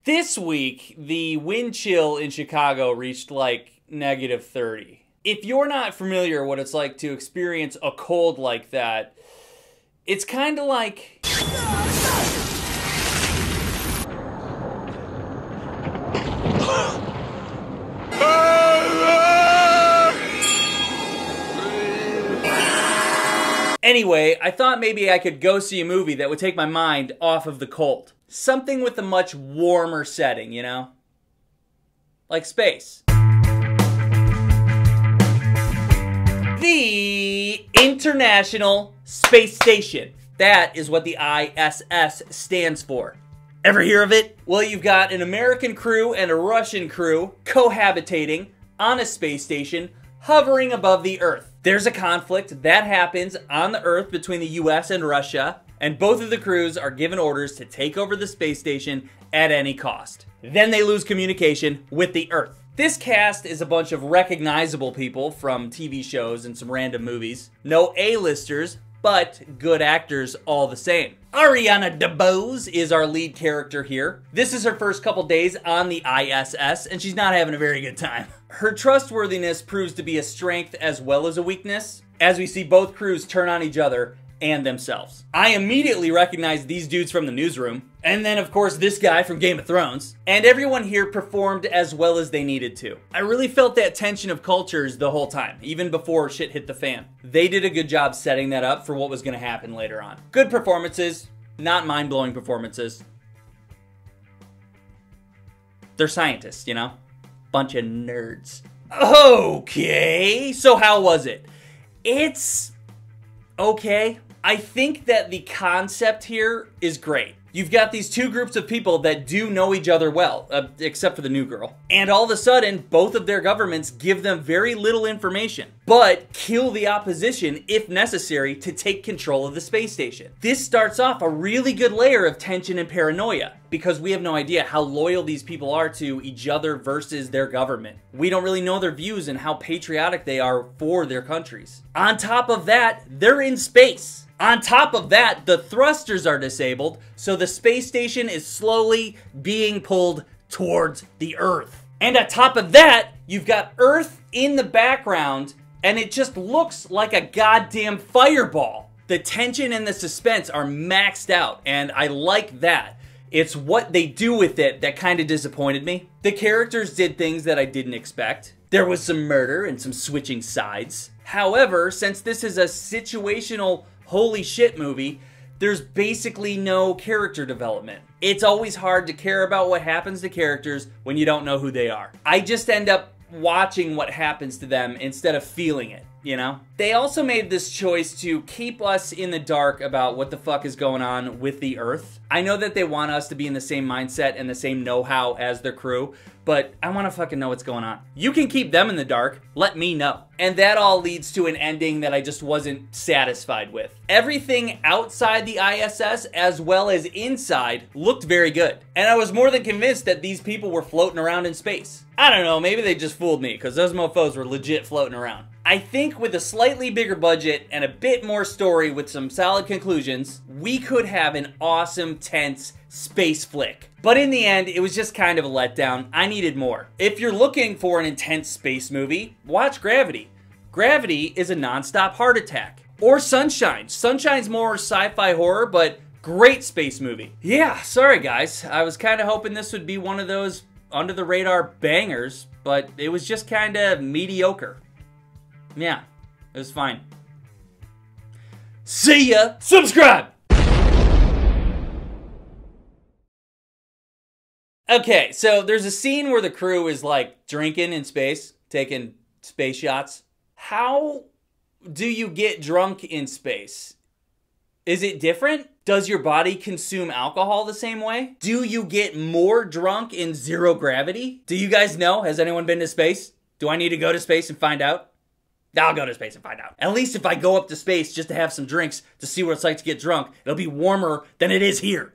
This week, the wind chill in Chicago reached like -30. If you're not familiar what it's like to experience a cold like that, it's kind of like... Anyway, I thought maybe I could go see a movie that would take my mind off of the cold. Something with a much warmer setting, you know? Like space. The International Space Station. That is what the I.S.S. stands for. Ever hear of it? Well, you've got an American crew and a Russian crew cohabitating on a space station hovering above the Earth. There's a conflict that happens on the Earth between the US and Russia, and both of the crews are given orders to take over the space station at any cost. Then they lose communication with the Earth. This cast is a bunch of recognizable people from TV shows and some random movies. No A-listers, but good actors all the same. Ariana DeBose is our lead character here. This is her first couple days on the ISS, and she's not having a very good time. Her trustworthiness proves to be a strength as well as a weakness, as we see both crews turn on each other and themselves. I immediately recognized these dudes from the newsroom, and then of course this guy from Game of Thrones, and everyone here performed as well as they needed to. I really felt that tension of cultures the whole time, even before shit hit the fan. They did a good job setting that up for what was gonna happen later on. Good performances, not mind-blowing performances. They're scientists, you know? Bunch of nerds. Okay, so how was it? It's okay. I think that the concept here is great. You've got these two groups of people that do know each other well, except for the new girl. And all of a sudden, both of their governments give them very little information, but kill the opposition if necessary to take control of the space station. This starts off a really good layer of tension and paranoia, because we have no idea how loyal these people are to each other versus their government. We don't really know their views and how patriotic they are for their countries. On top of that, they're in space. On top of that, the thrusters are disabled, so the space station is slowly being pulled towards the Earth. And on top of that, you've got Earth in the background, and it just looks like a goddamn fireball. The tension and the suspense are maxed out, and I like that. It's what they do with it that kind of disappointed me. The characters did things that I didn't expect. There was some murder and some switching sides. However, since this is a situational holy shit movie, there's basically no character development. It's always hard to care about what happens to characters when you don't know who they are. I just end up watching what happens to them instead of feeling it, you know? They also made this choice to keep us in the dark about what the fuck is going on with the Earth. I know that they want us to be in the same mindset and the same know-how as their crew, but I want to fucking know what's going on. You can keep them in the dark, let me know. And that all leads to an ending that I just wasn't satisfied with. Everything outside the ISS as well as inside looked very good. And I was more than convinced that these people were floating around in space. I don't know, maybe they just fooled me, because those mofos were legit floating around. I think with a slightly bigger budget and a bit more story with some solid conclusions, we could have an awesome, tense space flick. But in the end, it was just kind of a letdown. I needed more. If you're looking for an intense space movie, watch Gravity. Gravity is a non-stop heart attack. Or Sunshine. Sunshine's more sci-fi horror, but great space movie. Yeah, sorry guys. I was kind of hoping this would be one of those under-the-radar bangers, but it was just kind of mediocre. Yeah, it was fine. See ya! Subscribe! Okay, so there's a scene where the crew is like drinking in space, taking space shots. How do you get drunk in space? Is it different? Does your body consume alcohol the same way? Do you get more drunk in zero gravity? Do you guys know? Has anyone been to space? Do I need to go to space and find out? I'll go to space and find out. At least if I go up to space just to have some drinks to see what it's like to get drunk, it'll be warmer than it is here.